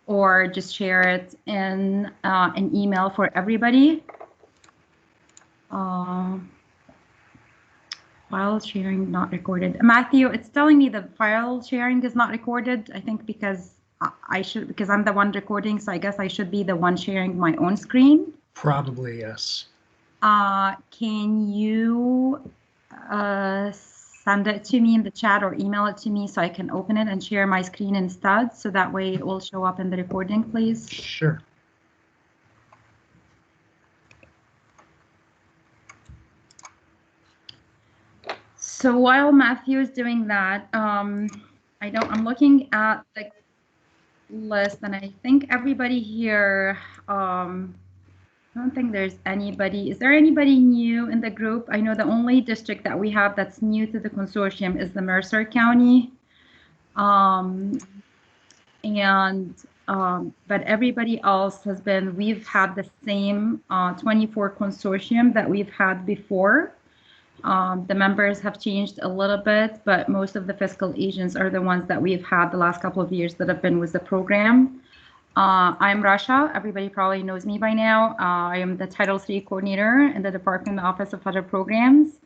or just share it in an email for everybody. File sharing not recorded. Matthew, it's telling me the file sharing is not recorded. I think because because I'm the one recording, so I guess I should be the one sharing my own screen. Probably, yes. Can you send it to me in the chat or email it to me so I can open it and share my screen instead, so that way it will show up in the recording, please? Sure. So while Matthew is doing that, I'm looking at the list, and I think everybody here, I don't think there's anybody. Is there anybody new in the group? I know the only district that we have that's new to the consortium is the Mercer County. But everybody else has been, we've had the same 24 consortium that we've had before. The members have changed a little bit, but most of the fiscal agents are the ones that we've had the last couple of years that have been with the program. I'm Rasha. Everybody probably knows me by now. I am the Title III coordinator in the Department Office of Federal Programs.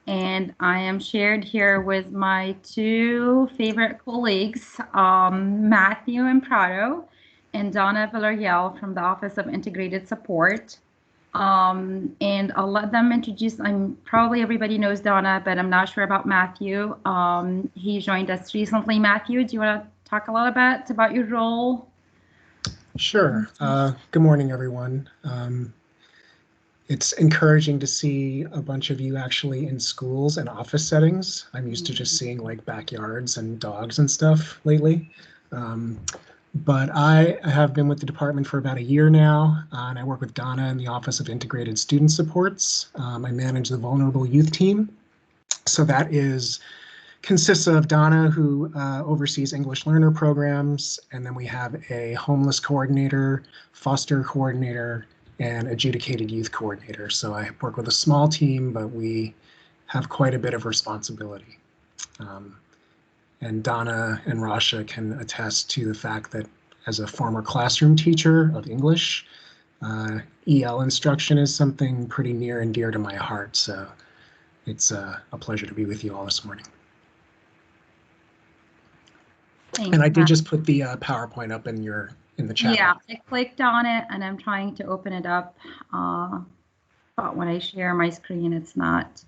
And I am shared here with my two favorite colleagues, Matthew and Prado, and Donna Villarreal from the Office of Integrated Support. And I'll let them introduce. Probably everybody knows Donna, but I'm not sure about Matthew. He joined us recently. Matthew, do you want to talk a little bit about your role? Sure. Good morning, everyone. It's encouraging to see a bunch of you actually in schools and office settings. I'm used to just seeing like backyards and dogs and stuff lately. But I have been with the department for about a year now, and I work with Donna in the Office of Integrated Student Supports. I manage the Vulnerable Youth Team. So that consists of Donna, who oversees English learner programs, and then we have a homeless coordinator, foster coordinator, and adjudicated youth coordinator. So I work with a small team, but we have quite a bit of responsibility. And Donna and Rasha can attest to the fact that as a former classroom teacher of English, EL instruction is something pretty near and dear to my heart. So it's a pleasure to be with you all this morning. Thanks, and I did just put the PowerPoint up in the chat. Yeah, I clicked on it and I'm trying to open it up. But when I share my screen, it's not.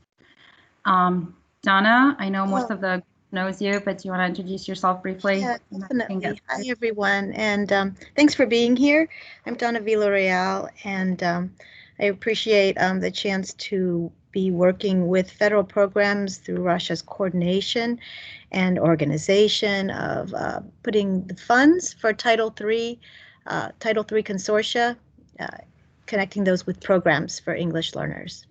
Donna, I know most of the knows you, but do you want to introduce yourself briefly? Yeah, definitely. Hi, everyone, and thanks for being here. I'm Donna Villarreal, and I appreciate the chance to be working with federal programs through Rasha's coordination and organization of putting the funds for Title III consortia, connecting those with programs for English learners.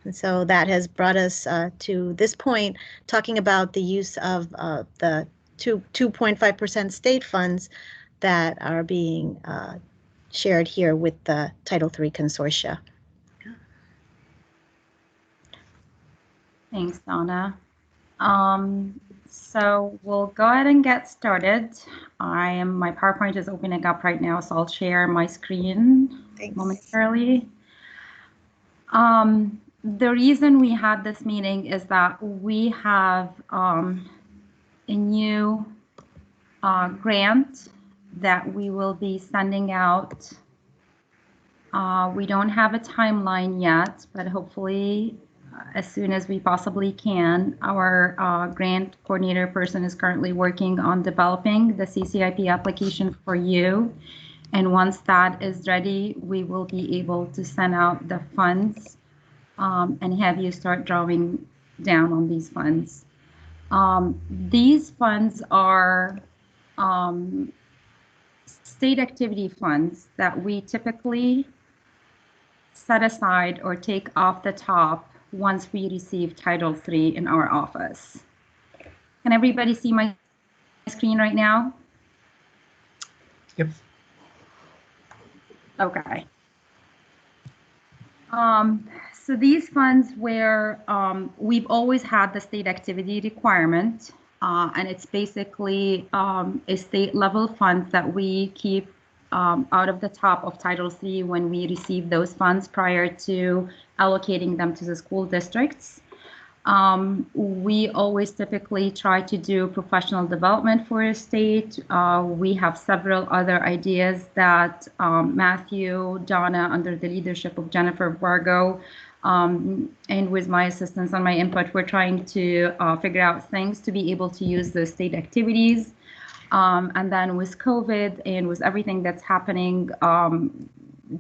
And so that has brought us to this point, talking about the use of the 2.5% state funds that are being shared here with the Title III consortia. Thanks, Donna. So we'll go ahead and get started. My PowerPoint is opening up right now, so I'll share my screen momentarily. The reason we had this meeting is that we have a new grant that we will be sending out. We don't have a timeline yet, but hopefully as soon as we possibly can. Our grant coordinator person is currently working on developing the CCIP application for you. And once that is ready, we will be able to send out the funds and have you start drawing down on these funds. These funds are state activity funds that we typically set aside or take off the top once we receive Title III in our office. Can everybody see my screen right now? Yep. Okay. So these funds where we've always had the state activity requirement and it's basically a state level fund that we keep out of the top of Title III when we receive those funds prior to allocating them to the school districts. We always typically try to do professional development for a state. We have several other ideas that Matthew, Donna, under the leadership of Jennifer Vargo, and with my assistance and my input, we're trying to figure out things to be able to use those state activities. And then with COVID and with everything that's happening,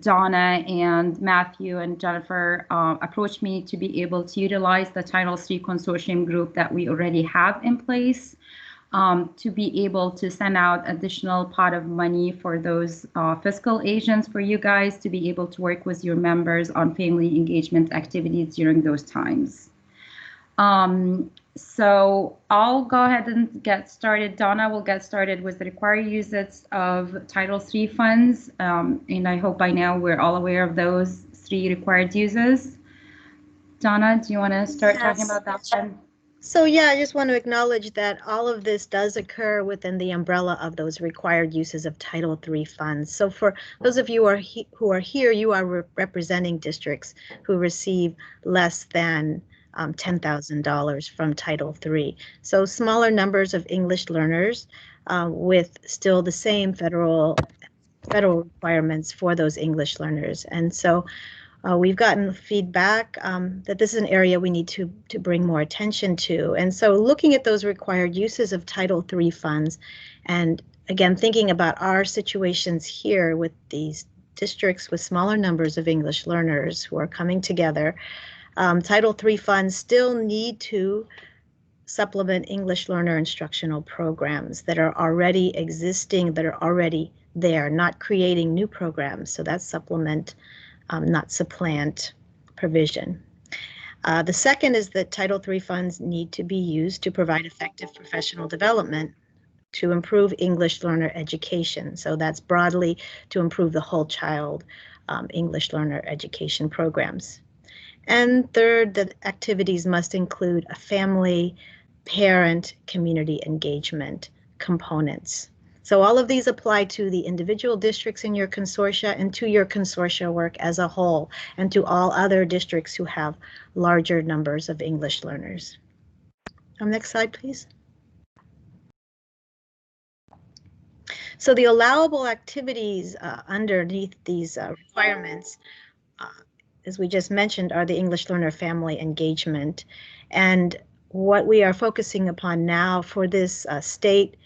Donna and Matthew and Jennifer approached me to be able to utilize the Title III consortium group that we already have in place to be able to send out additional pot of money for those fiscal agents for you guys to be able to work with your members on family engagement activities during those times. So I'll go ahead and get started. Donna will get started with the required usage of Title III funds. And I hope by now we're all aware of those 3 required uses. Donna, do you want to start talking about that one? So yeah, I just want to acknowledge that all of this does occur within the umbrella of those required uses of Title III funds. So for those of you who are here, you are representing districts who receive less than $10,000 from Title III. So smaller numbers of English learners with still the same federal requirements for those English learners. And so we've gotten feedback that this is an area we need to bring more attention to. And so looking at those required uses of Title III funds, and again, thinking about our situations here with these districts with smaller numbers of English learners who are coming together, Title III funds still need to supplement English learner instructional programs that are already existing, that are already there, not creating new programs. So that's supplement, not supplant provision. The second is that Title III funds need to be used to provide effective professional development to improve English learner education. So that's broadly to improve the whole child English learner education programs. And third, the activities must include a family, parent, community engagement components. So all of these apply to the individual districts in your consortia and to your consortia work as a whole, and to all other districts who have larger numbers of English learners. Next slide, please. So the allowable activities underneath these requirements, as we just mentioned, are the English learner family engagement. And what we are focusing upon now for this state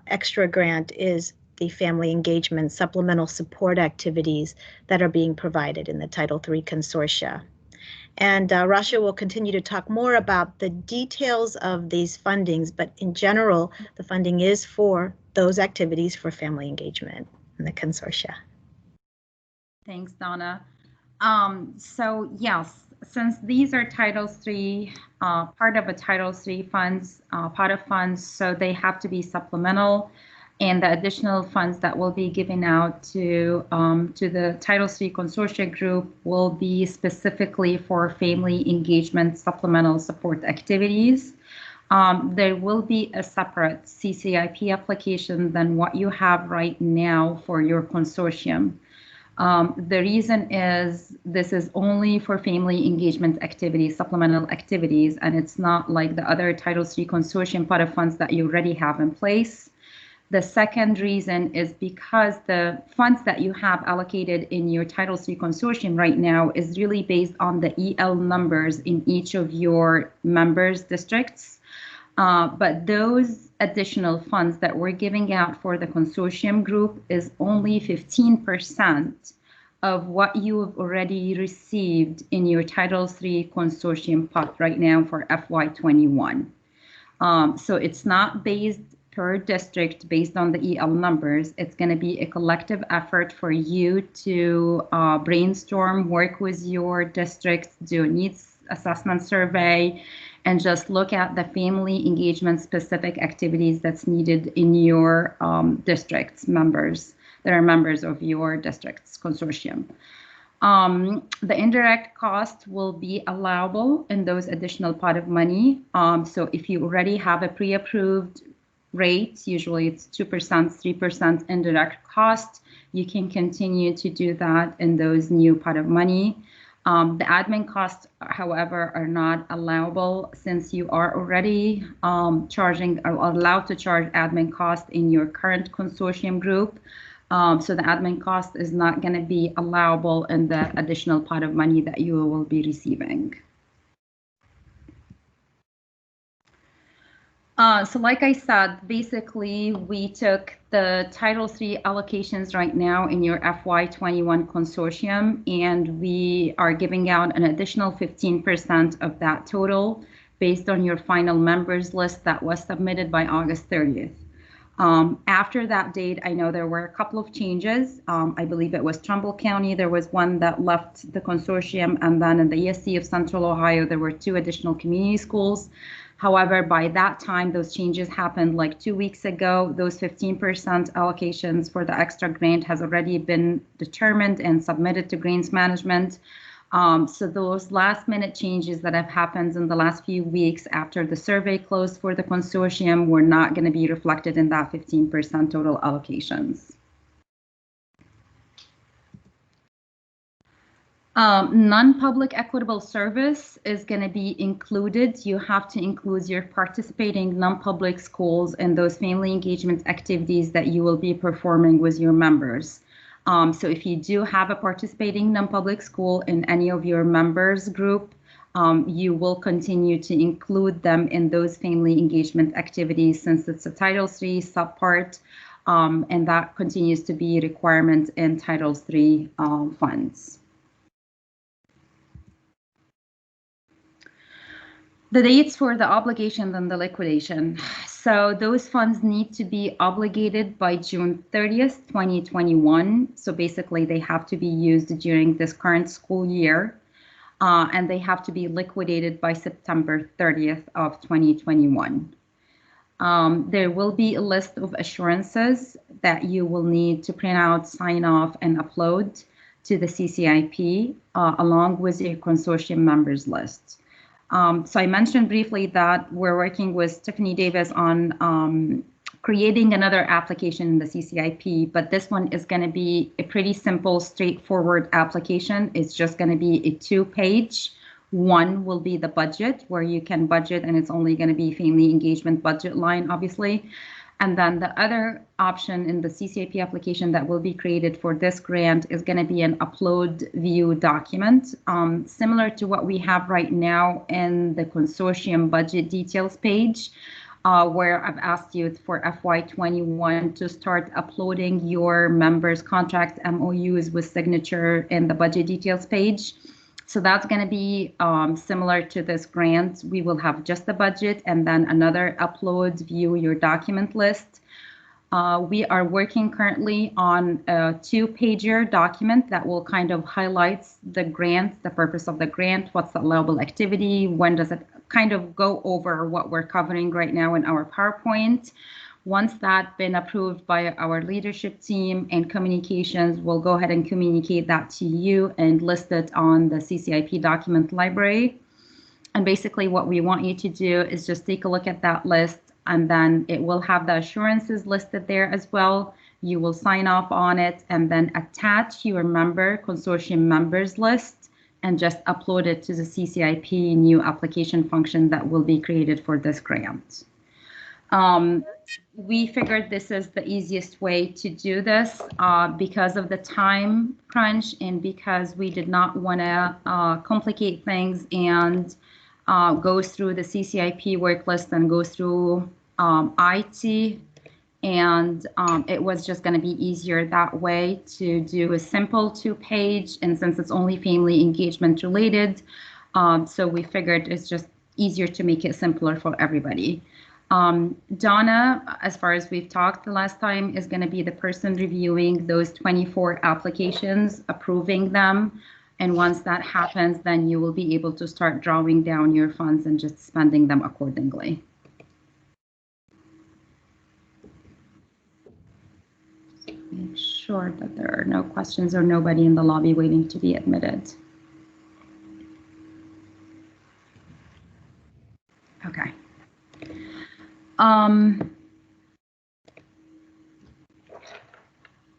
extra grant is the family engagement supplemental support activities that are being provided in the Title III consortia. And Rasha will continue to talk more about the details of these fundings, but in general, the funding is for those activities for family engagement in the consortia. Thanks, Donna. So yes, since these are Title III, part of a Title III funds, pot of funds, so they have to be supplemental, and the additional funds that will be given out to the Title III consortia group will be specifically for family engagement supplemental support activities. There will be a separate CCIP application than what you have right now for your consortium. The reason is this is only for family engagement activities, supplemental activities, and it's not like the other Title III consortium pot of funds that you already have in place. The second reason is because the funds that you have allocated in your Title III consortium right now is really based on the EL numbers in each of your members' districts. But those additional funds that we're giving out for the consortium group is only 15% of what you have already received in your Title III consortium pot right now for FY21. So it's not based per district based on the EL numbers. It's going to be a collective effort for you to brainstorm, work with your district, do a needs assessment survey, and just look at the family engagement specific activities that's needed in your district's members that are members of your district's consortium. The indirect cost will be allowable in those additional pot of money. So if you already have a pre-approved rate, usually it's 2%, 3% indirect cost, you can continue to do that in those new pot of money. The admin costs, however, are not allowable since you are already charging or allowed to charge admin costs in your current consortium group. So the admin cost is not going to be allowable in the additional pot of money that you will be receiving. So like I said, basically we took the Title III allocations right now in your FY21 consortium, and we are giving out an additional 15% of that total based on your final members list that was submitted by August 30th. After that date, I know there were a couple of changes. I believe it was Trumbull County. There was one that left the consortium, and then in the ESC of Central Ohio, there were 2 additional community schools. However, by that time, those changes happened like 2 weeks ago. Those 15% allocations for the extra grant has already been determined and submitted to grants management. So those last minute changes that have happened in the last few weeks after the survey closed for the consortium were not going to be reflected in that 15% total allocations. Non-public equitable service is going to be included. You have to include your participating non-public schools and those family engagement activities that you will be performing with your members. So if you do have a participating non-public school in any of your members group, you will continue to include them in those family engagement activities since it's a Title III subpart, and that continues to be a requirement in Title III funds. The dates for the obligation and the liquidation. So those funds need to be obligated by June 30th, 2021. So basically they have to be used during this current school year, and they have to be liquidated by September 30th of 2021. There will be a list of assurances that you will need to print out, sign off, and upload to the CCIP along with your consortium members list. So I mentioned briefly that we're working with Tiffany Davis on creating another application in the CCIP, but this one is going to be a pretty simple, straightforward application. It's just going to be a 2-page. One will be the budget, where you can budget, and it's only going to be family engagement budget line, obviously. And then the other option in the CCIP application that will be created for this grant is going to be an upload view document, similar to what we have right now in the consortium budget details page, where I've asked you for FY21 to start uploading your members' contract MOUs with signature in the budget details page. So that's going to be similar to this grant. We will have just the budget and then another upload view your document list. We are working currently on a 2-pager document that will kind of highlight the grant, the purpose of the grant, what's the allowable activity, when does it kind of go over what we're covering right now in our PowerPoint. Once that's been approved by our leadership team and communications, we'll go ahead and communicate that to you and list it on the CCIP document library. And basically what we want you to do is just take a look at that list, and then it will have the assurances listed there as well. You will sign off on it and then attach your consortium members list and just upload it to the CCIP new application function that will be created for this grant. We figured this is the easiest way to do this because of the time crunch and because we did not want to complicate things and go through the CCIP work list and go through IT. And it was just going to be easier that way to do a simple 2-page. And since it's only family engagement related, so we figured it's just easier to make it simpler for everybody. Donna, as far as we've talked the last time, is going to be the person reviewing those 24 applications, approving them. And once that happens, then you will be able to start drawing down your funds and just spending them accordingly. Make sure that there are no questions or nobody in the lobby waiting to be admitted. Okay.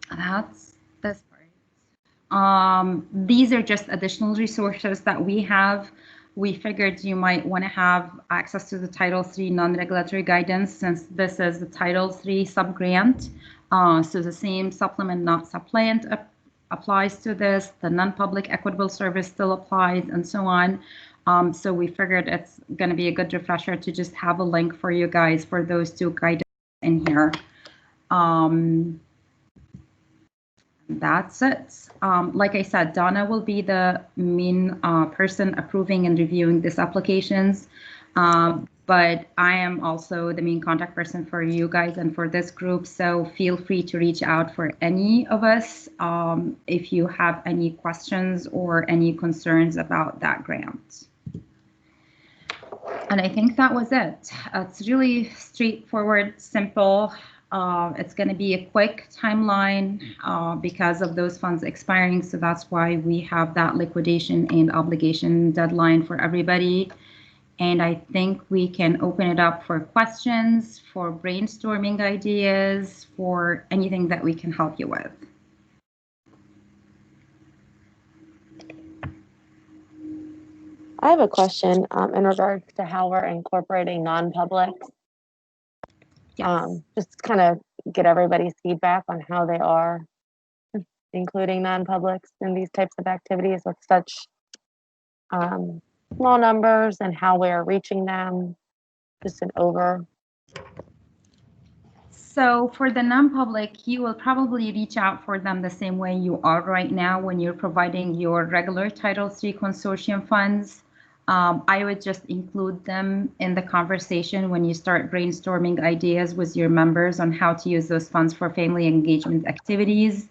That's this part. These are just additional resources that we have. We figured you might want to have access to the Title III non-regulatory guidance, since this is the Title III sub-grant. So the same supplement, not supplant, applies to this. The non-public equitable service still applies, and so on. So we figured it's going to be a good refresher to just have a link for you guys for those two guidance in here. That's it. Like I said, Donna will be the main person approving and reviewing these applications. But I am also the main contact person for you guys and for this group. So feel free to reach out for any of us if you have any questions or any concerns about that grant. And I think that was it. It's really straightforward, simple. It's going to be a quick timeline because of those funds expiring. So that's why we have that liquidation and obligation deadline for everybody. And I think we can open it up for questions, for brainstorming ideas, for anything that we can help you with. I have a question in regards to how we're incorporating non-publics. Yes. Just kind of get everybody's feedback on how they are including non-publics in these types of activities with such small numbers, and how we're reaching them. Just an over. So for the non-public, you will probably reach out for them the same way you are right now when you're providing your regular Title III consortium funds. I would just include them in the conversation when you start brainstorming ideas with your members on how to use those funds for family engagement activities.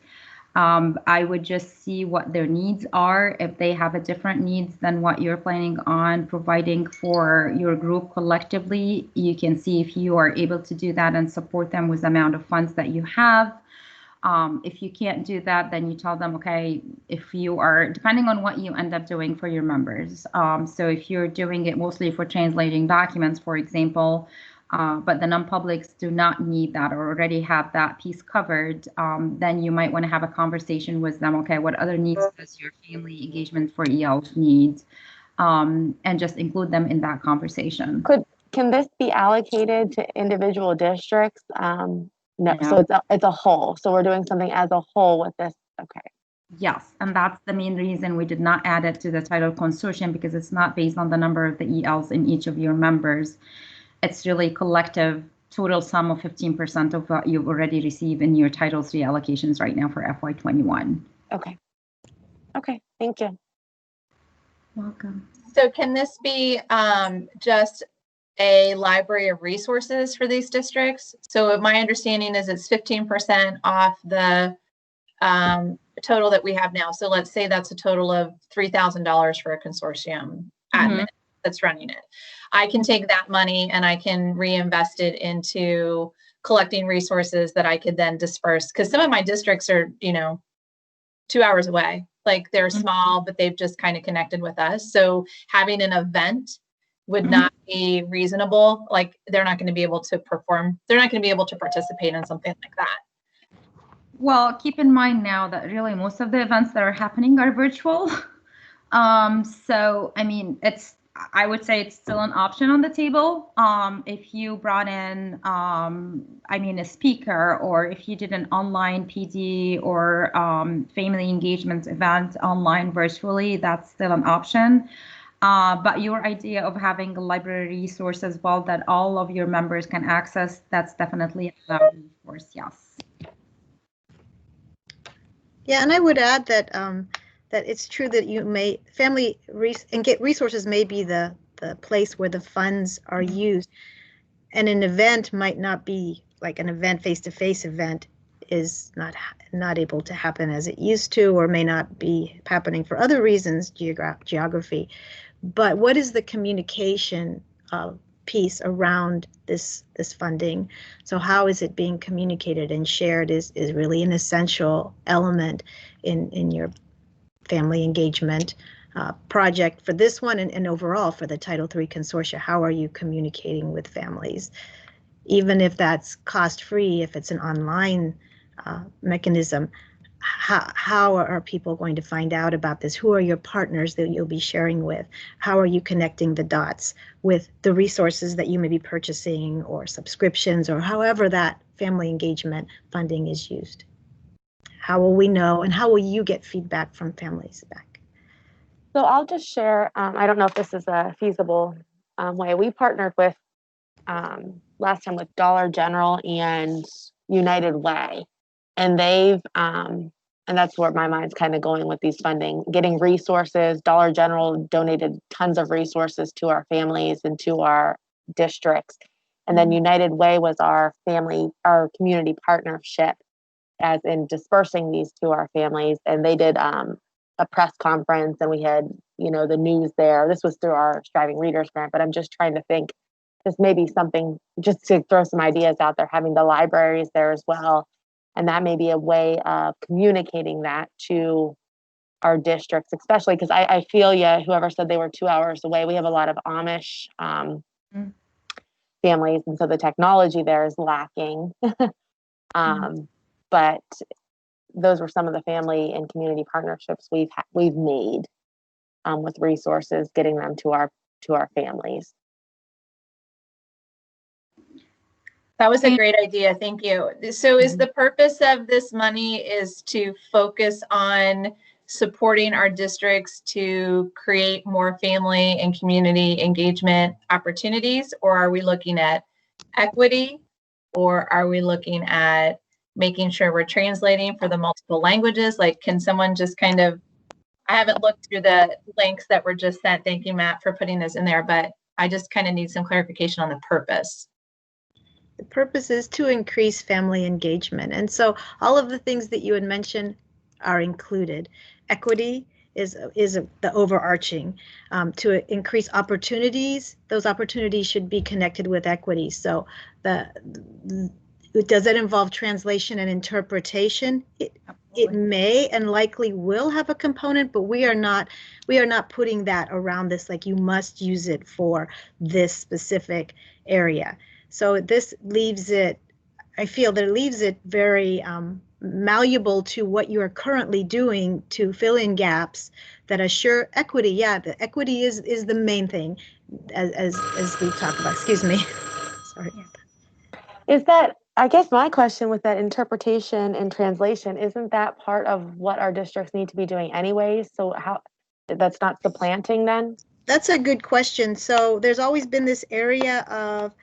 I would just see what their needs are. If they have a different needs than what you're planning on providing for your group collectively, you can see if you are able to do that and support them with the amount of funds that you have. If you can't do that, then you tell them, okay, if you are, depending on what you end up doing for your members. So if you're doing it mostly for translating documents, for example, but the non-publics do not need that or already have that piece covered, then you might want to have a conversation with them. Okay, what other needs does your family engagement for ELs need? And just include them in that conversation. Can this be allocated to individual districts? No, so it's a whole. So we're doing something as a whole with this. Okay. Yes, and that's the main reason we did not add it to the title consortium, because it's not based on the number of the ELs in each of your members. It's really collective total sum of 15% of what you've already received in your Title III allocations right now for FY21. Okay. Okay, thank you. Welcome. So can this be just a library of resources for these districts? So my understanding is it's 15% off the total that we have now. So let's say that's a total of $3,000 for a consortium admin that's running it. I can take that money and I can reinvest it into collecting resources that I could then disperse, because some of my districts are, 2 hours away. Like they're small, but they've just kind of connected with us. So having an event would not be reasonable. Like they're not going to be able to perform. They're not going to be able to participate in something like that. Well, keep in mind now that really most of the events that are happening are virtual. So, I mean, I would say it's still an option on the table. If you brought in, a speaker, or if you did an online PD or family engagement event online virtually, that's still an option. But your idea of having a library resource as well that all of your members can access, that's definitely allowed, of course, yes. Yeah, and I would add that that it's true that you may get resources may be the place where the funds are used, and an event might not be like an event, face-to-face event is not able to happen as it used to, or may not be happening for other reasons, geography. But what is the communication piece around this funding. So how is it being communicated and shared is really an essential element in your family engagement project for this one and overall for the Title III Consortia. How are you communicating with families? Even if that's cost-free, if it's an online mechanism, how are people going to find out about this? Who are your partners that you'll be sharing with? How are you connecting the dots with the resources that you may be purchasing or subscriptions or however that family engagement funding is used? How will we know, and how will you get feedback from families back? So I'll just share, I don't know if this is a feasible way. We partnered with, last time with Dollar General and United Way. And they've, and that's where my mind's kind of going with these funding, getting resources. Dollar General donated tons of resources to our families and to our districts. And then United Way was our community partnership, as in dispersing these to our families. And they did a press conference, and we had, the news there. This was through our Striving Readers grant, but I'm just trying to think, just maybe something, just to throw some ideas out there, having the libraries there as well. And that may be a way of communicating that to our districts, especially because I feel whoever said they were 2 hours away, we have a lot of Amish families, and so the technology there is lacking. But those were some of the family and community partnerships we've made with resources, getting them to our families. That was a great idea. Thank you. So is the purpose of this money is to focus on supporting our districts to create more family and community engagement opportunities, or are we looking at equity, or are we looking at making sure we're translating for the multiple languages? Like, can someone just kind of, I haven't looked through the links that were just sent. Thank you, Matt, for putting this in there, but I just kind of need some clarification on the purpose. The purpose is to increase family engagement. And so all of the things that you had mentioned are included. Equity is the overarching. To increase opportunities, those opportunities should be connected with equity. So does it involve translation and interpretation? It may and likely will have a component, but we are not putting that around this, like you must use it for this specific area. So this leaves it, I feel that it leaves it very malleable to what you are currently doing to fill in gaps that assure equity. Yeah, the equity is the main thing, as we talked about. Excuse me. Sorry. Is that, I guess my question with that interpretation and translation, isn't that part of what our districts need to be doing anyways? So how, that's not supplanting then? That's a good question. So there's always been this area of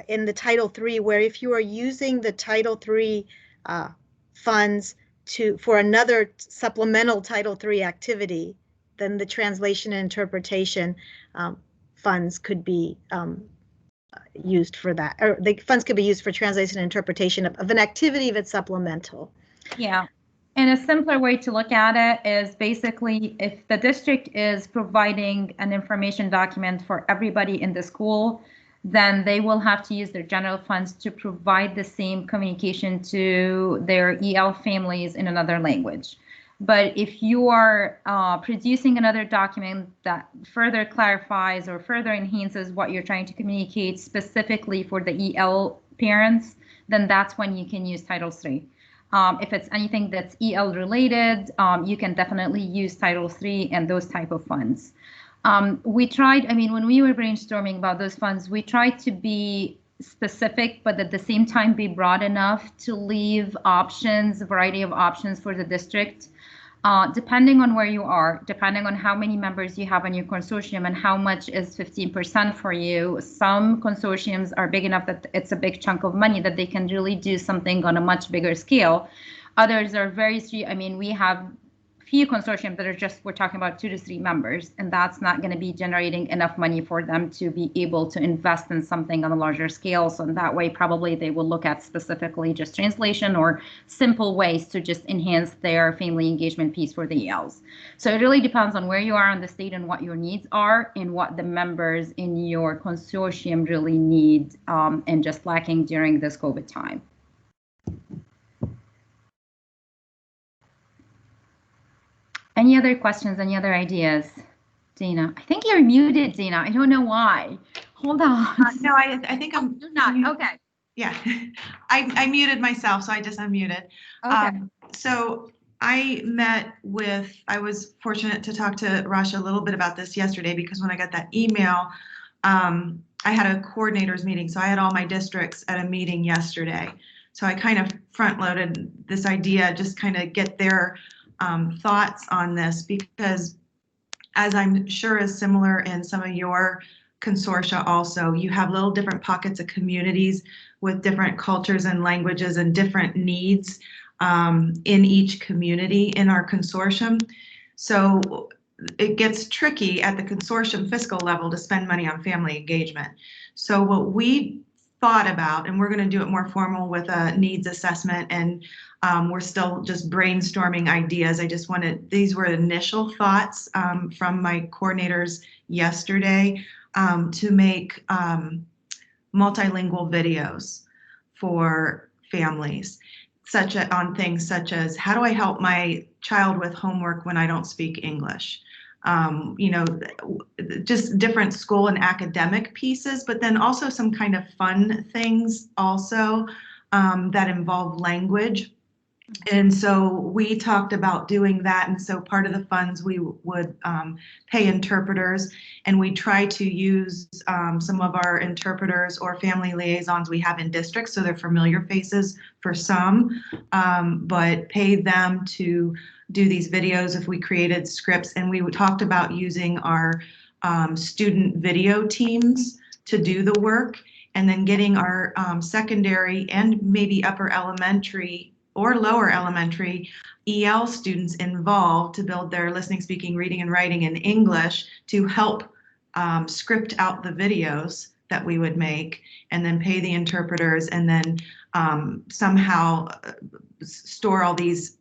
in the Title III, where if you are using the Title III funds for another supplemental Title III activity, then the translation and interpretation funds could be used for that, or the funds could be used for translation and interpretation of an activity that's supplemental. Yeah. And a simpler way to look at it is basically if the district is providing an information document for everybody in the school, then they will have to use their general funds to provide the same communication to their EL families in another language. But if you are producing another document that further clarifies or further enhances what you're trying to communicate specifically for the EL parents, then that's when you can use Title III. If it's anything that's EL related, you can definitely use Title III and those type of funds. We tried, when we were brainstorming about those funds, we tried to be specific, but at the same time be broad enough to leave options, a variety of options for the district, depending on where you are, depending on how many members you have on your consortium and how much is 15% for you. Some consortiums are big enough that it's a big chunk of money that they can really do something on a much bigger scale. Others are very, we have few consortiums that are just, we're talking about 2 to 3 members, and that's not going to be generating enough money for them to be able to invest in something on a larger scale. So in that way, probably they will look at specifically just translation or simple ways to just enhance their family engagement piece for the ELs. So it really depends on where you are in the state and what your needs are and what the members in your consortium really need and just lacking during this COVID time. Any other questions? Any other ideas? Dana, I think you're muted, Dana. I don't know why. Hold on. No, I think I'm. You're not. Okay. Yeah, I muted myself, so I just unmuted. Okay. So I was fortunate to talk to Rasha a little bit about this yesterday, because when I got that email, I had a coordinators meeting. So I had all my districts at a meeting yesterday. So I kind of front loaded this idea, just kind of get their thoughts on this, because as I'm sure is similar in some of your consortia also, you have little different pockets of communities with different cultures and languages and different needs in each community in our consortium. So it gets tricky at the consortium fiscal level to spend money on family engagement. So what we thought about, and we're going to do it more formal with a needs assessment, and we're still just brainstorming ideas. These were initial thoughts from my coordinators yesterday to make multilingual videos for families, on things such as, how do I help my child with homework when I don't speak English? Just different school and academic pieces, but then also some kind of fun things also that involve language. And so we talked about doing that. And so part of the funds, we would pay interpreters, and we try to use some of our interpreters or family liaisons we have in districts, so they're familiar faces for some, but pay them to do these videos if we created scripts. And we talked about using our student video teams to do the work, and then getting our secondary and maybe upper elementary or lower elementary EL students involved to build their listening, speaking, reading, and writing in English to help script out the videos that we would make, and then pay the interpreters, and then somehow store all these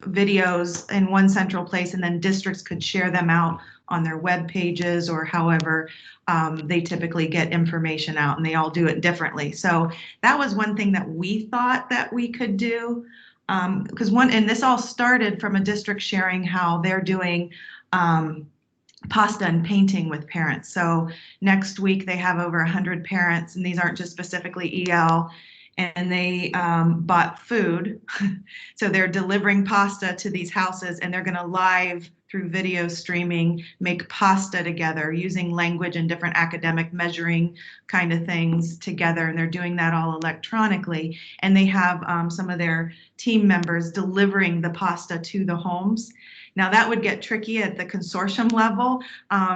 videos in one central place, and then districts could share them out on their web pages or however they typically get information out, and they all do it differently. So that was one thing that we thought that we could do, because and this all started from a district sharing how they're doing pasta and painting with parents. So next week they have over 100 parents, and these aren't just specifically EL, and they bought food. So they're delivering pasta to these houses, and they're going to live through video streaming, make pasta together using language and different academic measuring kind of things together. And they're doing that all electronically. And they have some of their team members delivering the pasta to the homes. Now that would get tricky at the consortium level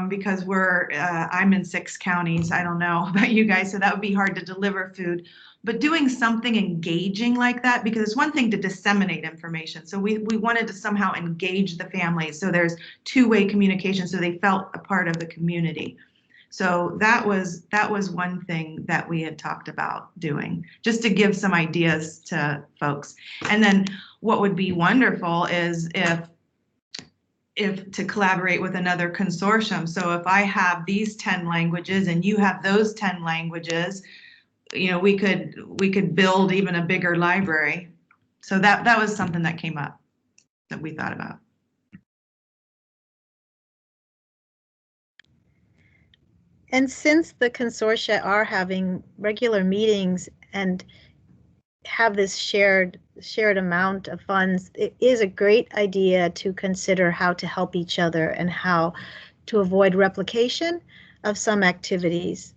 because I'm in 6 counties. I don't know about you guys, so that would be hard to deliver food. But doing something engaging like that, because it's one thing to disseminate information. So we wanted to somehow engage the families. So there's two-way communication, so they felt a part of the community. So that was one thing that we had talked about doing, just to give some ideas to folks. And then what would be wonderful is if to collaborate with another consortium. So if I have these 10 languages and you have those 10 languages, we could build even a bigger library. So that was something that came up that we thought about. And since the consortia are having regular meetings and have this shared amount of funds, it is a great idea to consider how to help each other and how to avoid replication of some activities.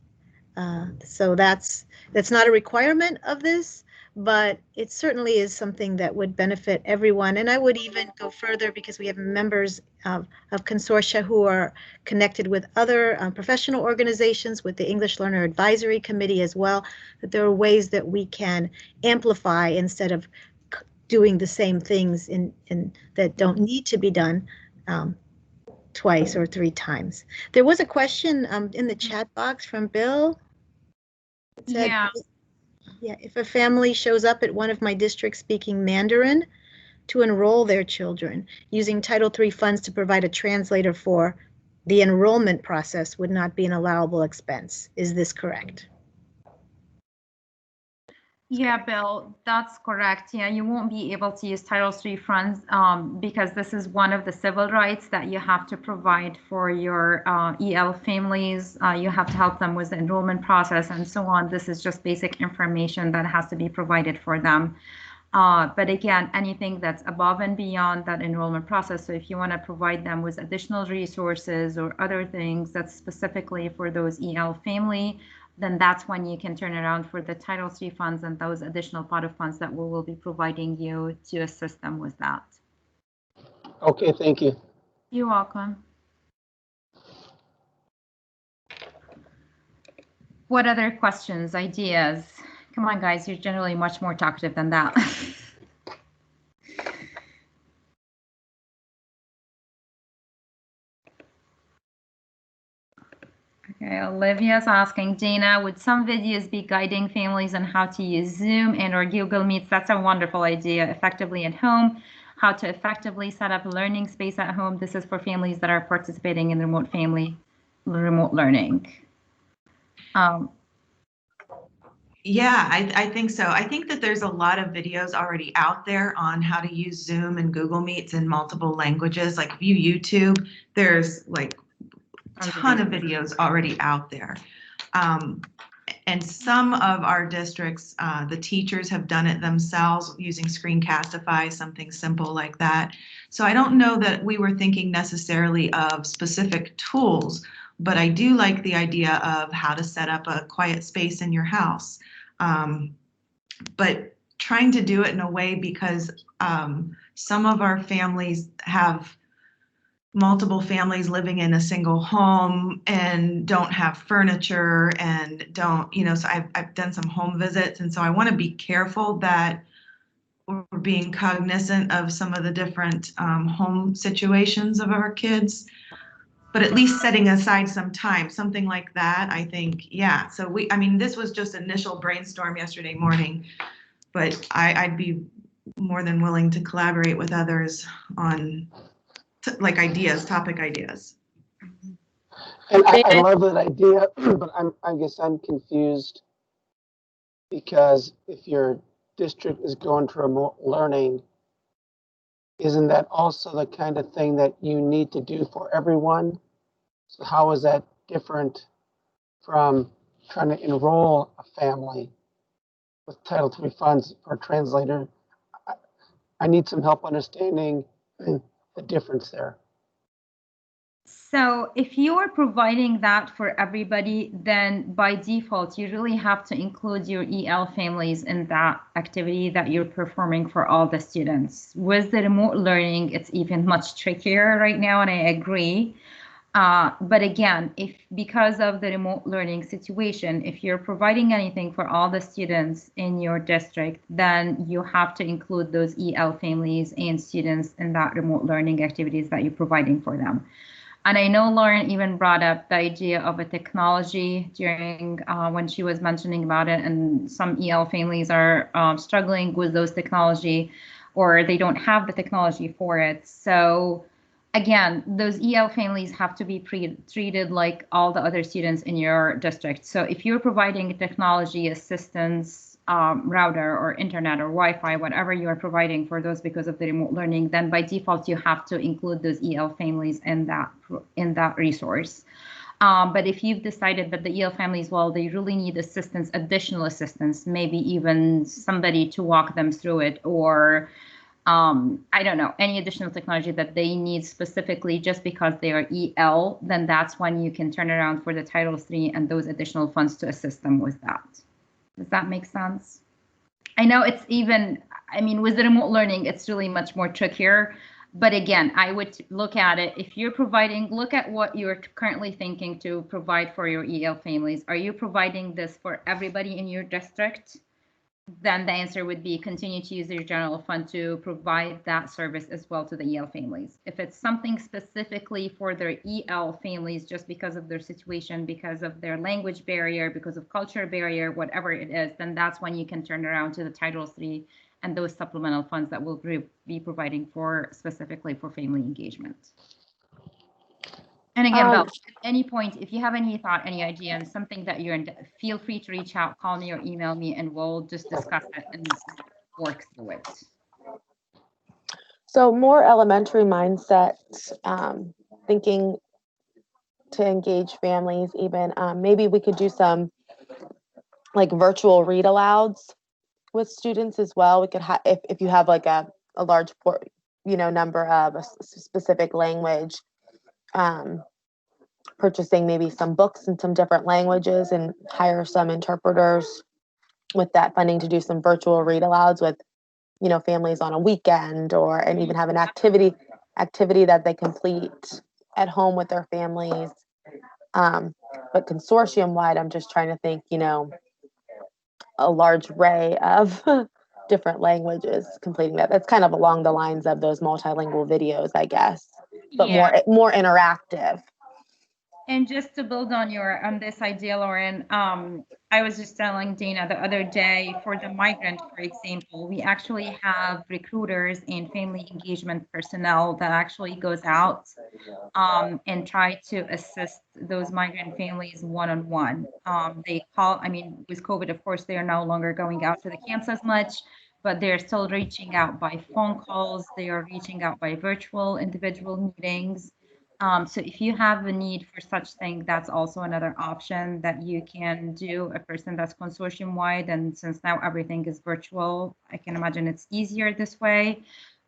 So that's not a requirement of this, but it certainly is something that would benefit everyone. And I would even go further, because we have members of consortia who are connected with other professional organizations, with the English Learner Advisory Committee as well, that there are ways that we can amplify instead of doing the same things in that don't need to be done twice or 3 times. There was a question in the chat box from Bill. It said, yeah, if a family shows up at one of my districts speaking Mandarin to enroll their children, using Title III funds to provide a translator for the enrollment process would not be an allowable expense. Is this correct? Yeah, Bill, that's correct. Yeah, you won't be able to use Title III funds because this is one of the civil rights that you have to provide for your EL families. You have to help them with the enrollment process and so on. This is just basic information that has to be provided for them. But again, anything that's above and beyond that enrollment process. So if you want to provide them with additional resources or other things that's specifically for those EL family, then that's when you can turn around for the Title III funds and those additional pot of funds that we will be providing you to assist them with that. Okay, thank you. You're welcome. What other questions, ideas? Come on, guys, you're generally much more talkative than that. Okay, Olivia's asking, Dana, would some videos be guiding families on how to use Zoom and or Google Meets? That's a wonderful idea. Effectively at home, how to effectively set up a learning space at home. This is for families that are participating in remote learning. Yeah, I think so. I think that there's a lot of videos already out there on how to use Zoom and Google Meets in multiple languages. Like if you YouTube, there's like a ton of videos already out there. And some of our districts, the teachers have done it themselves using Screencastify, something simple like that. So I don't know that we were thinking necessarily of specific tools, but I do like the idea of how to set up a quiet space in your house. But trying to do it in a way because some of our families have multiple families living in a single home and don't have furniture and don't, so I've done some home visits. And so I want to be careful that we're being cognizant of some of the different home situations of our kids, but at least setting aside some time, something like that, I think, yeah. So this was just initial brainstorm yesterday morning, but I'd be more than willing to collaborate with others on like topic ideas. And I love that idea, but I guess I'm confused because if your district is going to remote learning, isn't that also the kind of thing that you need to do for everyone? So how is that different from trying to enroll a family with Title III funds for a translator? I need some help understanding the difference there. So if you are providing that for everybody, then by default, you really have to include your EL families in that activity that you're performing for all the students. With the remote learning, it's even much trickier right now, and I agree. But again, because of the remote learning situation, if you're providing anything for all the students in your district, then you have to include those EL families and students in that remote learning activities that you're providing for them. And I know Lauren even brought up the idea of a technology during when she was mentioning about it, and some EL families are struggling with those technology, or they don't have the technology for it. So again, those EL families have to be treated like all the other students in your district. So if you're providing technology assistance, router or internet or Wi-Fi, whatever you are providing for those because of the remote learning, then by default you have to include those EL families in that resource. But if you've decided that the EL families, well, they really need assistance, additional assistance, maybe even somebody to walk them through it, or I don't know, any additional technology that they need specifically just because they are EL, then that's when you can turn around for the Title III and those additional funds to assist them with that. Does that make sense? I know it's even, with the remote learning, it's really much more trickier. But again, I would look at it, if you're providing, look at what you're currently thinking to provide for your EL families. Are you providing this for everybody in your district? then the answer would be continue to use your general fund to provide that service as well to the EL families. If it's something specifically for their EL families, just because of their situation, because of their language barrier, because of culture barrier, whatever it is, then that's when you can turn around to the Title III and those supplemental funds that we'll be providing for specifically for family engagement. And again, Belle, at any point, if you have any thought, any idea, and something that you're in, feel free to reach out, call me or email me, and we'll just discuss it and work through it. So more elementary mindset, thinking to engage families even. Maybe we could do some like virtual read alouds with students as well. We could have, if you have like a large number of a specific language, purchasing maybe some books in some different languages and hire some interpreters with that funding to do some virtual read alouds with, families on a weekend, and even have an activity that they complete at home with their families. But consortium wide, I'm just trying to think, a large array of different languages completing that. That's kind of along the lines of those multilingual videos, I guess, but Yeah. more interactive. And just to build on this idea, Lauren, I was just telling Dana the other day, for the migrant, for example, we actually have recruiters and family engagement personnel that actually goes out and try to assist those migrant families one-on-one. They call, with COVID, of course, they are no longer going out to the camps as much, but they're still reaching out by phone calls. They are reaching out by virtual individual meetings. So if you have a need for such thing, that's also another option that you can do, a person that's consortium wide. And since now everything is virtual, I can imagine it's easier this way,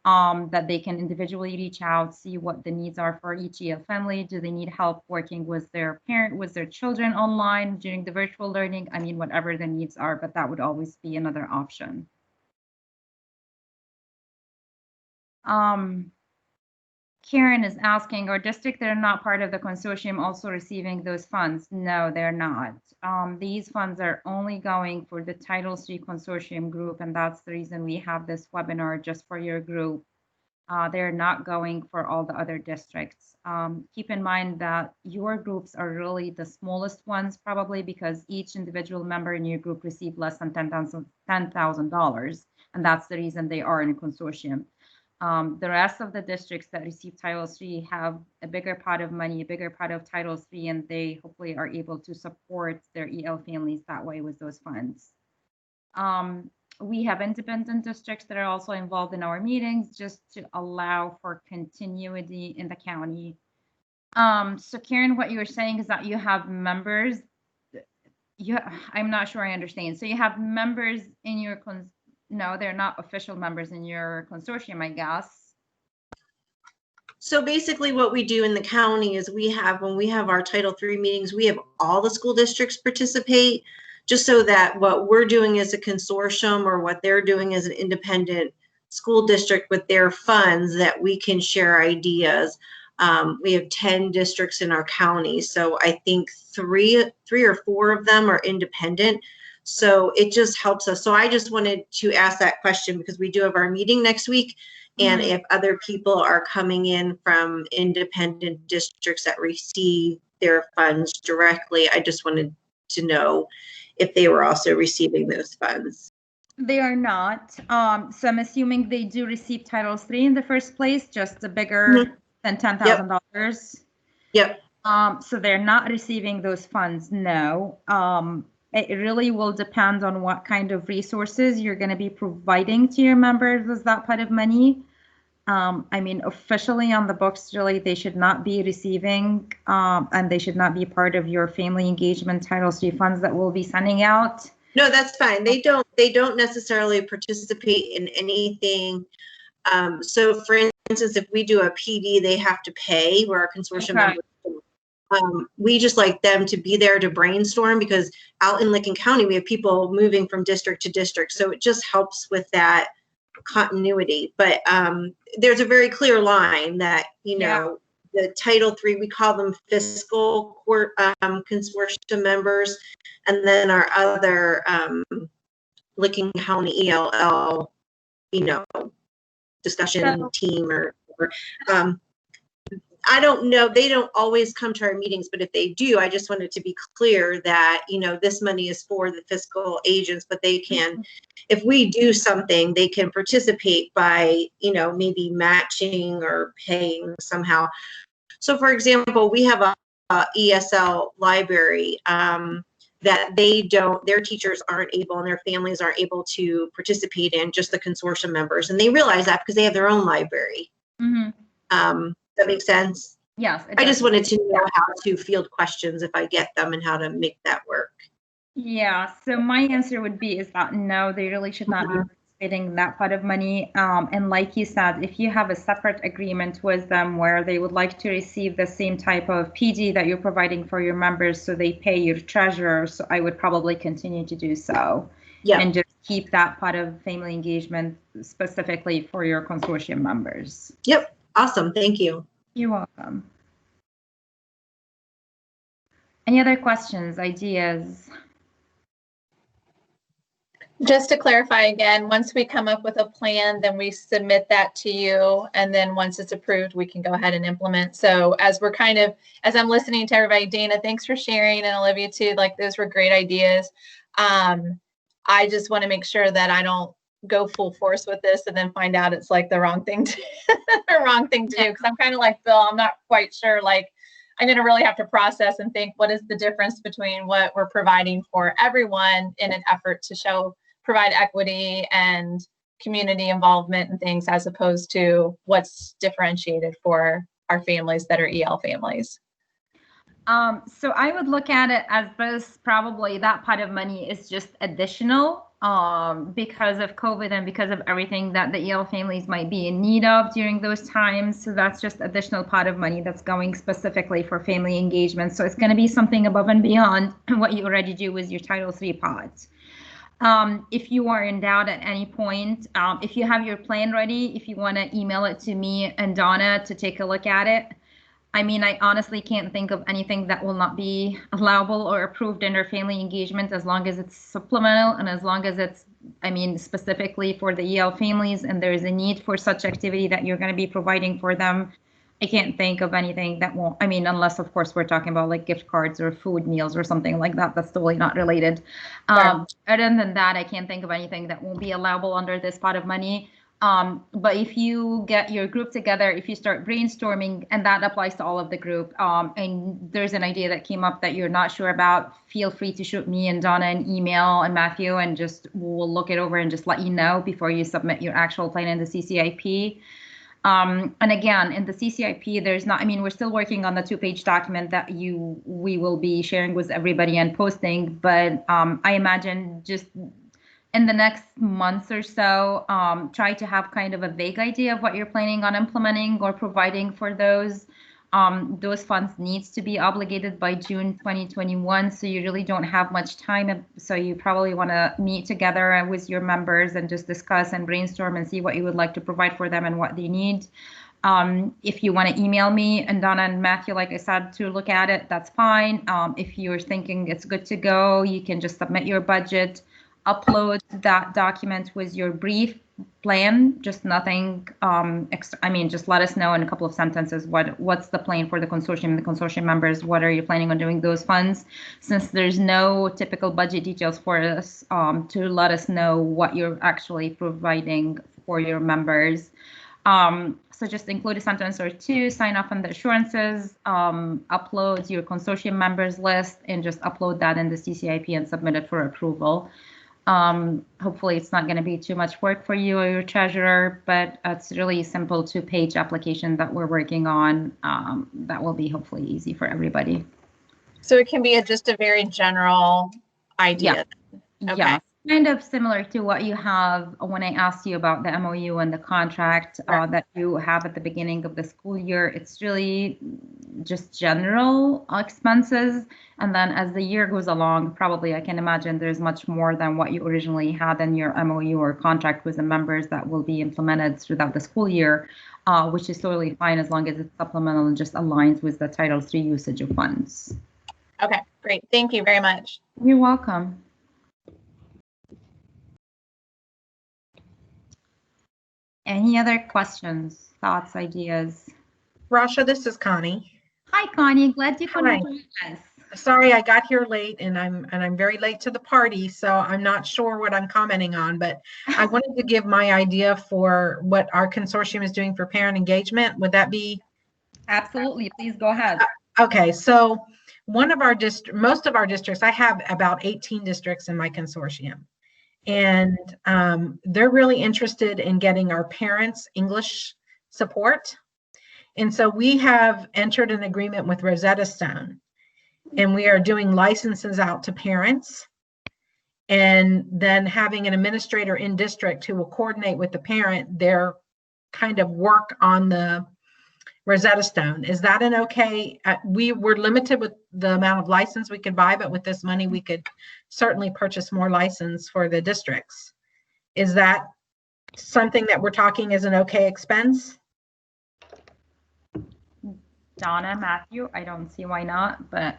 that they can individually reach out, see what the needs are for each EL family. Do they need help working with their children online during the virtual learning? Whatever the needs are, but that would always be another option. Karen is asking, are districts that are not part of the consortium also receiving those funds? No, they're not. These funds are only going for the Title III consortium group, and that's the reason we have this webinar just for your group. They're not going for all the other districts. Keep in mind that your groups are really the smallest ones, probably because each individual member in your group received less than $10,000, and that's the reason they are in a consortium. The rest of the districts that receive Title III have a bigger pot of money, a bigger pot of Title III, and they hopefully are able to support their EL families that way with those funds. We have independent districts that are also involved in our meetings just to allow for continuity in the county. So Karen, what you were saying is that you have members. I'm not sure I understand. So you have members in your no, they're not official members in your consortium, I guess. So basically what we do in the county is when we have our Title III meetings, we have all the school districts participate, just so that what we're doing as a consortium or what they're doing as an independent school district with their funds, that we can share ideas. We have 10 districts in our county. So I think three or four of them are independent. So it just helps us. So I just wanted to ask that question because we do have our meeting next week. And if other people are coming in from independent districts that receive their funds directly, I just wanted to know if they were also receiving those funds. They are not. So I'm assuming they do receive Title III in the first place, just a bigger than $10,000. Yep. So they're not receiving those funds, no. It really will depend on what kind of resources you're going to be providing to your members with that pot of money. Officially on the books, really, they should not be receiving, and they should not be part of your family engagement Title III funds that we'll be sending out. No, that's fine. They don't necessarily participate in anything. So for instance, if we do a PD, they have to pay, where our consortium members. We just like them to be there to brainstorm, because out in Licking County, we have people moving from district to district. So it just helps with that continuity. But there's a very clear line that, the Title III, we call them fiscal consortium members. And then our other Licking County ELL, discussion team or I don't know. They don't always come to our meetings, but if they do, I just wanted to be clear that, this money is for the fiscal agents, but they can, if we do something, they can participate by, maybe matching or paying somehow. So for example, we have a ESL library that their teachers aren't able and their families aren't able to participate in, just the consortium members. And they realize that because they have their own library. That makes sense? Yes. I just wanted to know how to field questions if I get them and how to make that work. Yeah, so my answer would be is that no, they really should not be participating in that pot of money. And like you said, if you have a separate agreement with them where they would like to receive the same type of PD that you're providing for your members, so they pay your treasurer, so I would probably continue to do so. Yeah. And just keep that part of family engagement specifically for your consortium members. Yep. Awesome. Thank you. You're welcome. Any other questions, ideas? Just to clarify again, once we come up with a plan, then we submit that to you. And then once it's approved, we can go ahead and implement. So as I'm listening to everybody, Dana, thanks for sharing, and Olivia too, like those were great ideas. I just want to make sure that I don't go full force with this and then find out it's like the wrong thing to do, because I'm kind of like Bill, I'm not quite sure, like I'm going to really have to process and think, what is the difference between what we're providing for everyone in an effort to provide equity and community involvement and things, as opposed to what's differentiated for our families that are EL families. So I would look at it as both, probably that pot of money is just additional because of COVID and because of everything that the EL families might be in need of during those times. So that's just additional pot of money that's going specifically for family engagement. So it's going to be something above and beyond what you already do with your Title III pot. If you are in doubt at any point, if you have your plan ready, if you want to email it to me and Donna to take a look at it. I mean, I honestly can't think of anything that will not be allowable or approved under family engagement, as long as it's supplemental and as long as it's, I mean, specifically for the EL families and there is a need for such activity that you're going to be providing for them. I can't think of anything that won't, I mean, unless of course we're talking about like gift cards or food meals or something like that, that's totally not related. Other than that, I can't think of anything that won't be allowable under this pot of money. But if you get your group together, if you start brainstorming, and that applies to all of the group, and there's an idea that came up that you're not sure about, feel free to shoot me and Donna an email and Matthew, and we'll look it over and just let you know before you submit your actual plan in the CCIP. And again, in the CCIP, there's not, I mean, we're still working on the 2-page document that we will be sharing with everybody and posting, but I imagine just in the next months or so, try to have kind of a vague idea of what you're planning on implementing or providing for those. Those funds needs to be obligated by June 2021, so you really don't have much time. So you probably want to meet together with your members and just discuss and brainstorm and see what you would like to provide for them and what they need. If you want to email me and Donna and Matthew, like I said, to look at it, that's fine. If you're thinking it's good to go, you can just submit your budget, upload that document with your brief plan, just nothing extra. I mean, just let us know in a couple of sentences what's the plan for the consortium members. What are you planning on doing those funds? Since there's no typical budget details for us, to let us know what you're actually providing for your members. So just include a sentence or two, sign off on the assurances, upload your consortium members list, and just upload that in the CCIP and submit it for approval. Hopefully it's not going to be too much work for you or your treasurer, but it's really simple 2-page application that we're working on. That will be hopefully easy for everybody. So it can be just a very general idea. Yeah. Okay. Yeah. Kind of similar to what you have when I asked you about the MOU and the contract that you have at the beginning of the school year. It's really just general expenses. And then as the year goes along, probably I can imagine there's much more than what you originally had in your MOU or contract with the members that will be implemented throughout the school year, which is totally fine as long as it's supplemental and just aligns with the Title III usage of funds. Okay, great. Thank you very much. You're welcome. Any other questions, thoughts, ideas? Rasha, this is Connie. Hi, Connie. Glad you Hi. could join us. Sorry, I got here late and I'm very late to the party, so I'm not sure what I'm commenting on, but I wanted to give my idea for what our consortium is doing for parent engagement. Would that be? Absolutely. Please go ahead. Okay, so most of our districts, I have about 18 districts in my consortium. And they're really interested in getting our parents English support. And so we have entered an agreement with Rosetta Stone, and we are doing licenses out to parents and then having an administrator in district who will coordinate with the parent their kind of work on the Rosetta Stone. Is that an okay? We were limited with the amount of license we could buy, but with this money, we could certainly purchase more license for the districts. Is that something that we're talking is an okay expense? Donna, Matthew, I don't see why not, but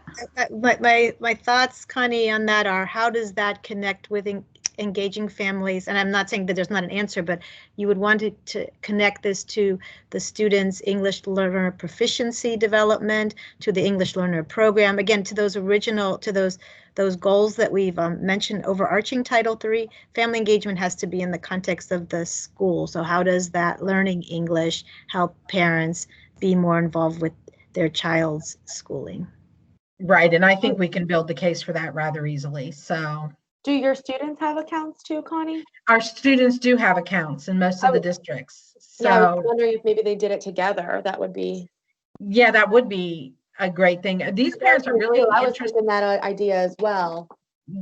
My thoughts, Connie, on that are, how does that connect with engaging families? And I'm not saying that there's not an answer, but you would want to connect this to the students' English learner proficiency development, to the English learner program, again, to those those goals that we've mentioned, overarching Title III. Family engagement has to be in the context of the school. So how does that learning English help parents be more involved with their child's schooling? Right, and I think we can build the case for that rather easily. So, Do your students have accounts too, Connie? our students do have accounts in most of the districts. So, yeah, I was wondering if maybe they did it together. That would be. Yeah, that would be a great thing. These parents are really I was interested thinking that idea as well.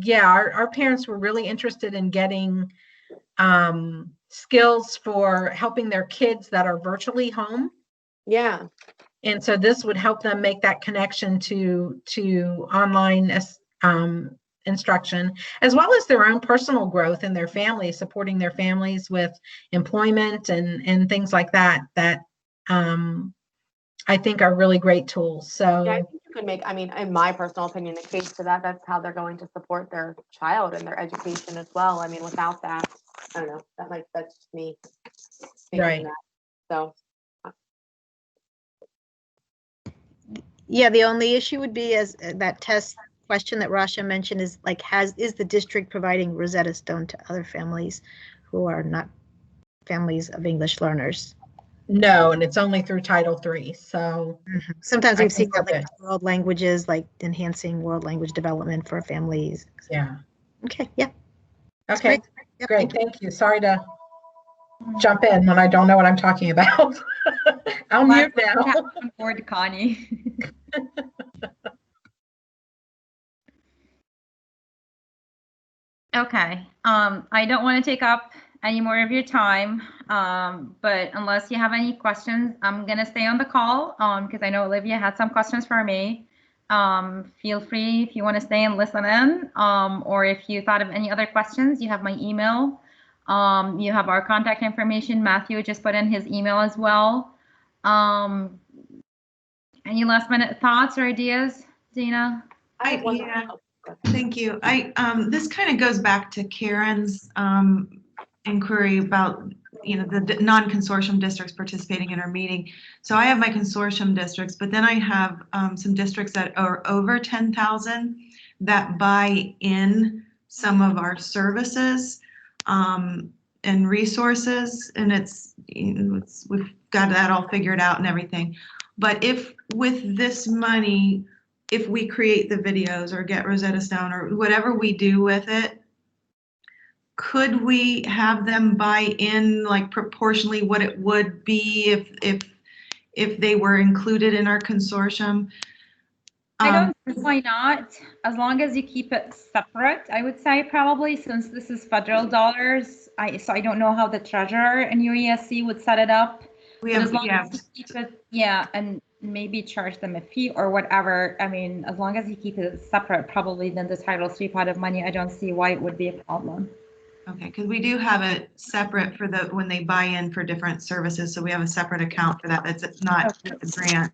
Yeah, our parents were really interested in getting skills for helping their kids that are virtually home. Yeah. And so this would help them make that connection to online instruction, as well as their own personal growth in their families, supporting their families with employment and things like that, I think are really great tools. So yeah, I think you could make, I mean, in my personal opinion, the case to that, that's how they're going to support their child and their education as well. I mean, without that, I don't know, that's just me thinking right. that. So. Yeah, the only issue would be, as that test question that Rasha mentioned, is like, is the district providing Rosetta Stone to other families who are not families of English learners? No, and it's only through Title III. So sometimes we've seen that, like world languages, like enhancing world language development for families. Yeah. Okay. Yeah. Okay. Yep, Great. Thank you. Sorry to jump in when I don't know what I'm talking about. I'll mute now. On board, Connie. Okay. I don't want to take up any more of your time, but unless you have any questions, I'm going to stay on the call because I know Olivia had some questions for me. Feel free if you want to stay and listen in, or if you thought of any other questions, you have my email. You have our contact information. Matthew just put in his email as well. Any last minute thoughts or ideas, Dina? Yeah, thank you. This kind of goes back to Karen's inquiry about, the non-consortium districts participating in our meeting. So I have my consortium districts, but then I have some districts that are over 10,000 that buy in some of our services and resources, and we've got that all figured out and everything. But if with this money, if we create the videos or get Rosetta Stone or whatever we do with it, could we have them buy in like proportionally what it would be if they were included in our consortium? I don't see why not, as long as you keep it separate, I would say, probably, since this is federal dollars. So I don't know how the treasurer and your ESC would set it up. We have, as keep it, and maybe charge them a fee or whatever. I mean, as long as you keep it separate, probably, then the Title III pot of money, I don't see why it would be a problem. Okay, because we do have it separate for when they buy in for different services. So we have a separate account for that. That's not the grant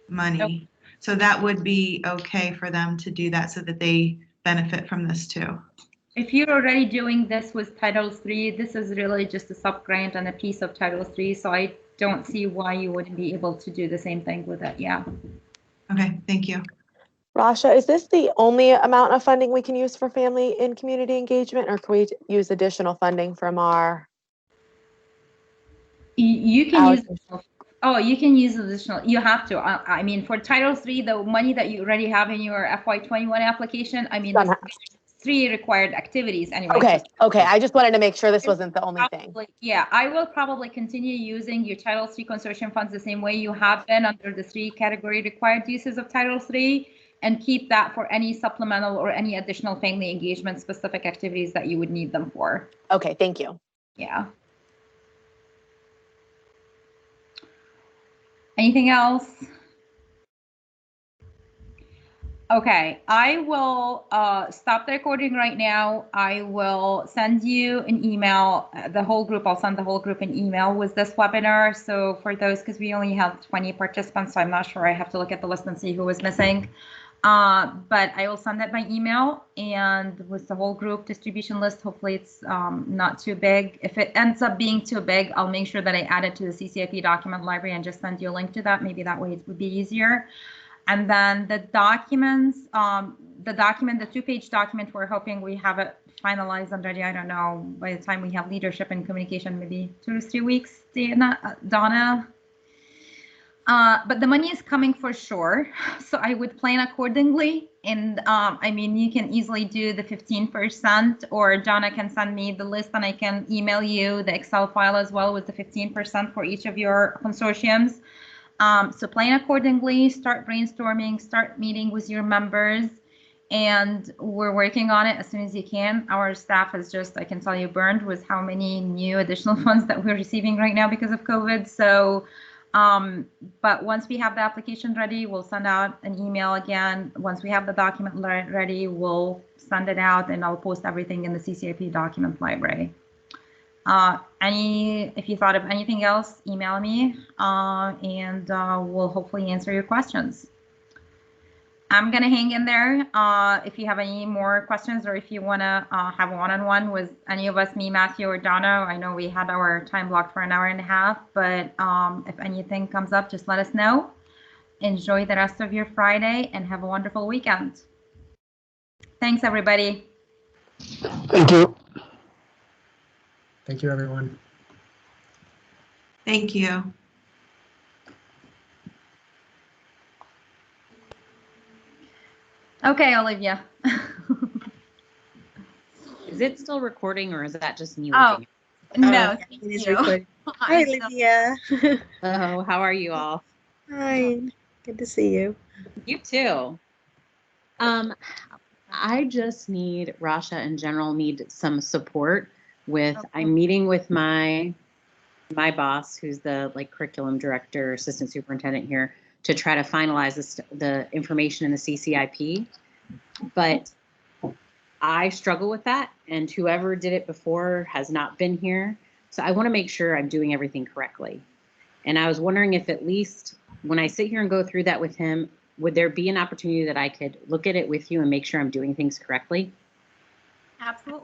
money. Okay. So that would be okay for them to do that so that they benefit from this too. If you're already doing this with Title III, this is really just a sub-grant and a piece of Title III, so I don't see why you wouldn't be able to do the same thing with it, yeah. Okay, thank you. Rasha, is this the only amount of funding we can use for family and community engagement, or can we use additional funding from our? You can use additional. Oh, you can use additional. You have to. I mean, for Title III, the money that you already have in your FY21 application, I mean, there's 3 required activities anyway. Okay, okay. I just wanted to make sure this wasn't the only thing. Yeah, I will probably continue using your Title III consortium funds the same way you have been under the 3 category required uses of Title III, and keep that for any supplemental or any additional family engagement specific activities that you would need them for. Okay, thank you. Yeah. Anything else? Okay, I will stop the recording right now. I will send you an email, the whole group. I'll send the whole group an email with this webinar. So for those, because we only have 20 participants, so I'm not sure. I have to look at the list and see who was missing. But I will send it by email, and with the whole group distribution list. Hopefully it's not too big. If it ends up being too big, I'll make sure that I add it to the CCIP document library and just send you a link to that. Maybe that way it would be easier. And then the documents, the 2-page document, we're hoping we have it finalized and ready. I don't know, by the time we have leadership and communication, maybe 2 to 3 weeks, Donna. But the money is coming for sure, so I would plan accordingly. And I mean, you can easily do the 15%, or Donna can send me the list and I can email you the Excel file as well with the 15% for each of your consortiums. So plan accordingly, start brainstorming, start meeting with your members, and we're working on it as soon as you can. Our staff is just, I can tell you, burned with how many new additional funds that we're receiving right now because of COVID. So, but once we have the application ready, we'll send out an email again. Once we have the document ready, we'll send it out, and I'll post everything in the CCIP document library. If you thought of anything else, email me, and we'll hopefully answer your questions. I'm gonna hang in there. If you have any more questions, or if you wanna have a one-on-one with any of us, me, Matthew, or Donna, I know we had our time blocked for an hour and a half, but if anything comes up, just let us know. Enjoy the rest of your Friday and have a wonderful weekend. Thanks, everybody. Thank you. Thank you, everyone. Thank you. Okay, Olivia. Is it still recording, or is that just me Oh, looking? no, It is recorded. Hi, Olivia. Oh, how are you all? Hi, good to see you. You too. I just need, Rasha in general, need some support with, I'm meeting with my boss, who's the curriculum director, assistant superintendent here, to try to finalize the information in the CCIP. But I struggle with that, and whoever did it before has not been here. So I want to make sure I'm doing everything correctly. And I was wondering if at least when I sit here and go through that with him, would there be an opportunity that I could look at it with you and make sure I'm doing things correctly? Absolutely.